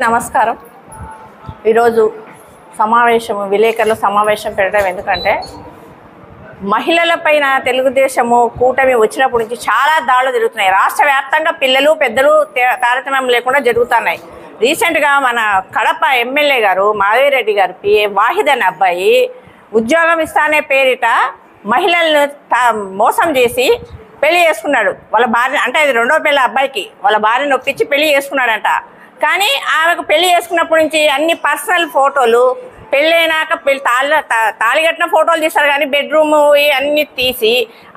నమస్కారం. ఈరోజు విలేకరుల సమావేశం పెట్టడం ఎందుకంటే మహిళలపైన తెలుగుదేశము కూటమి వచ్చినప్పటి నుంచి చాలా దాడులు జరుగుతున్నాయి. రాష్ట్ర వ్యాప్తంగా పిల్లలు పెద్దలు తారతమ్యం లేకుండా జరుగుతున్నాయి. రీసెంట్గా మన కడప ఎమ్మెల్యే గారు మాధవిరెడ్డి గారు పిఏ వాహిద్ అనే అబ్బాయి ఉద్యోగం ఇస్తానే పేరిట మహిళలను మోసం చేసి పెళ్లి చేసుకున్నాడు. వాళ్ళ భార్య అంటే అది రెండో పెళ్ళి అబ్బాయికి వాళ్ళ భార్యను ఒప్పించి పెళ్లి చేసుకున్నాడంట. కానీ ఆమెకు పెళ్లి చేసుకున్నప్పటి నుంచి అన్ని పర్సనల్ ఫోటోలు పెళ్ళైనాక తాళి కట్టిన ఫోటోలు తీస్తారు కానీ బెడ్రూమ్ అన్నీ తీసి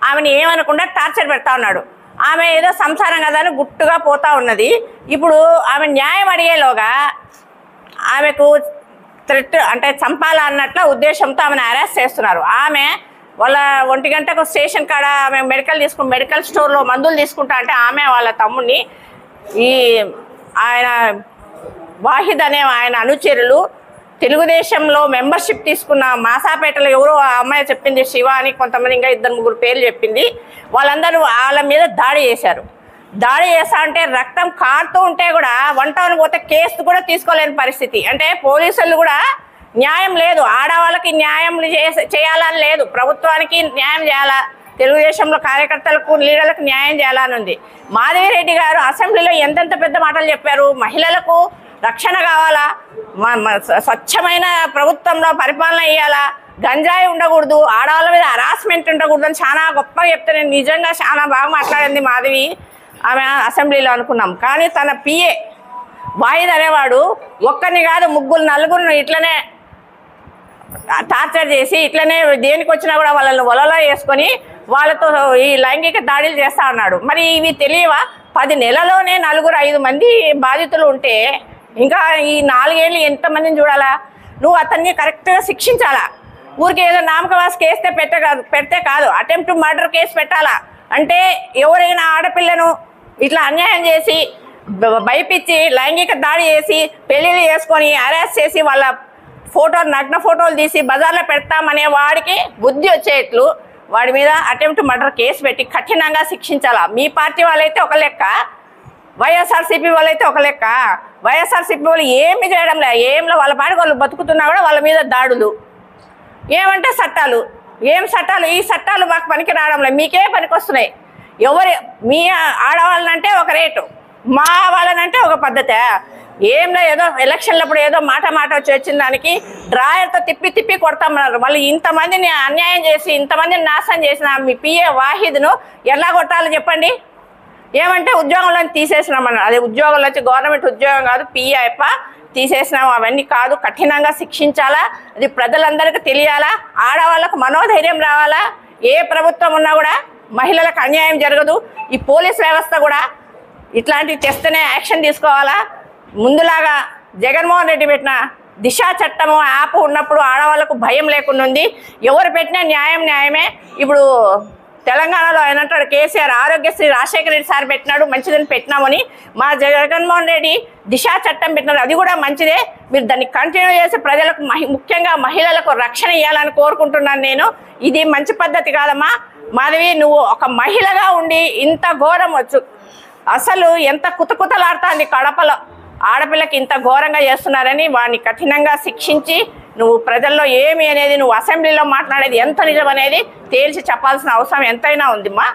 ఆమెను ఏమనకుండా టార్చర్ పెడతా ఉన్నాడు. ఆమె ఏదో సంసారం కదా అని గుట్టుగా పోతా ఉన్నది. ఇప్పుడు ఆమె న్యాయం అడిగేలోగా ఆమెకు థ్రెట్ అంటే చంపాలా అన్నట్ల ఉద్దేశంతో ఆమెను అరెస్ట్ చేస్తున్నారు. ఆమె వాళ్ళ 1 గంటకు స్టేషన్ కాడ ఆమె మెడికల్ స్టోర్లో మందులు తీసుకుంటా అంటే ఆమె వాళ్ళ తమ్ముడిని ఆయన వాహిద్ అనే ఆయన అనుచరులు తెలుగుదేశంలో మెంబర్షిప్ తీసుకున్న మాసాపేటలో ఎవరో ఆ అమ్మాయి చెప్పింది, శివ అని కొంతమంది ఇంకా 2-3 పేర్లు చెప్పింది. వాళ్ళందరూ వాళ్ళ మీద దాడి చేశారు. దాడి చేస్తా అంటే రక్తం కారుతూ ఉంటే కూడా 1 టౌన్ పోతే కేసు కూడా తీసుకోలేని పరిస్థితి. అంటే పోలీసులు కూడా న్యాయం లేదు, ఆడవాళ్ళకి న్యాయం చేయాలని లేదు, ప్రభుత్వానికి న్యాయం చేయాలా, తెలుగుదేశంలో కార్యకర్తలకు లీడర్లకు న్యాయం చేయాలని ఉంది. మాధవిరెడ్డి గారు అసెంబ్లీలో ఎంతెంత పెద్ద మాటలు చెప్పారు. మహిళలకు రక్షణ కావాలా, స్వచ్ఛమైన ప్రభుత్వంలో పరిపాలన ఇవ్వాలా, గంజాయి ఉండకూడదు, ఆడవాళ్ళ మీద హరాస్మెంట్ ఉండకూడదు అని చాలా గొప్పగా చెప్తే నేను నిజంగా చాలా బాగా మాట్లాడింది మాధవి ఆమె అసెంబ్లీలో అనుకున్నాం. కానీ తన పిఏ వాయిద్ అనేవాడు ఒక్కరిని కాదు 3-4 ఇట్లనే టార్చర్ చేసి ఇట్లనే దేనికి వచ్చినా కూడా వాళ్ళని వలలో వేసుకొని వాళ్ళతో ఈ లైంగిక దాడులు చేస్తా ఉన్నాడు. మరి ఇవి తెలియవా? 10 నెలలోనే 4-5 మంది బాధితులు ఉంటే ఇంకా ఈ 4 ఏళ్ళు ఎంతమందిని చూడాలా? నువ్వు అతన్ని కరెక్ట్గా శిక్షించాలా. ఊరికి ఏదో నామకవాస కేస్తే పెడితే కాదు, అటెంప్ట్ మర్డర్ కేసు పెట్టాలా. అంటే ఎవరైనా ఆడపిల్లను ఇట్లా అన్యాయం చేసి భయపించి లైంగిక దాడి చేసి పెళ్ళిళ్ళు చేసుకొని అరెస్ట్ చేసి వాళ్ళ నగ్న ఫోటోలు తీసి బజార్లో పెడతామనే వాడికి బుద్ధి వచ్చేట్లు వాడి మీద అటెంప్ట్ మర్డర్ కేసు పెట్టి కఠినంగా శిక్షించాలా. మీ పార్టీ వాళ్ళైతే ఒక లెక్క, వైఎస్ఆర్సీపీ వాళ్ళైతే ఒక లెక్క. వైఎస్ఆర్సీపీ వాళ్ళు ఏమి చేయడం లే, ఏంలో వాళ్ళ పాటికి వాళ్ళు బతుకుతున్నా కూడా వాళ్ళ మీద దాడులు. ఏమంటే చట్టాలు, ఏం చట్టాలు? ఈ చట్టాలు మాకు పనికి రావడం లేదు, మీకే పనికి వస్తున్నాయి. మీ ఆడవాళ్ళనంటే ఒక రేటు, మా వాళ్ళనంటే ఒక పద్ధతి. ఏంలో ఏదో ఎలక్షన్లప్పుడు ఏదో మాట వచ్చి వచ్చిన దానికి డ్రాయర్తో తిప్పి కొడతామన్నారు. మళ్ళీ ఇంతమందిని అన్యాయం చేసి ఇంతమందిని నాశనం చేసిన మీ పిఏ వాహిద్ను ఎలా కొట్టాలో చెప్పండి. ఏమంటే ఉద్యోగంలో తీసేసినామన్నారు. అదే ఉద్యోగంలో వచ్చి గవర్నమెంట్ ఉద్యోగం కాదు, పిఏ తీసేసినాం. అవన్నీ కాదు, కఠినంగా శిక్షించాలా. అది ప్రజలందరికీ తెలియాలా. ఆడవాళ్ళకు మనోధైర్యం రావాలా. ఏ ప్రభుత్వం ఉన్నా కూడా మహిళలకు అన్యాయం జరగదు. ఈ పోలీస్ వ్యవస్థ కూడా ఇట్లాంటివి తెస్తేనే యాక్షన్ తీసుకోవాలా. ముందులాగా జగన్మోహన్ రెడ్డి పెట్టిన దిశా చట్టము యాప్ ఉన్నప్పుడు ఆడవాళ్ళకు భయం లేకుండా ఉంది. ఎవరు పెట్టినా న్యాయమే. ఇప్పుడు తెలంగాణలో ఆయన అంటాడు కేసీఆర్ ఆరోగ్యశ్రీ రాజశేఖర రెడ్డి సార్ పెట్టినాడు, మంచిదని పెట్టినామని. మా జగన్మోహన్ రెడ్డి దిశా చట్టం పెట్టినాడు, అది కూడా మంచిదే. మీరు దాన్ని కంటిన్యూ చేసి ప్రజలకు ముఖ్యంగా మహిళలకు రక్షణ ఇవ్వాలని కోరుకుంటున్నాను నేను. ఇది మంచి పద్ధతి కాదమ్మా. మాధవి, నువ్వు ఒక మహిళగా ఉండి ఇంత ఘోరం వచ్చు. అసలు ఎంత కుతకుతలాడుతుంది కడపలో ఆడపిల్లకి ఇంత ఘోరంగా చేస్తున్నారని వాడిని కఠినంగా శిక్షించి నువ్వు ప్రజల్లో ఏమి అనేది నువ్వు అసెంబ్లీలో మాట్లాడేది ఎంత నిజం అనేది తేల్చి చెప్పాల్సిన అవసరం ఎంతైనా ఉందిమ్మా.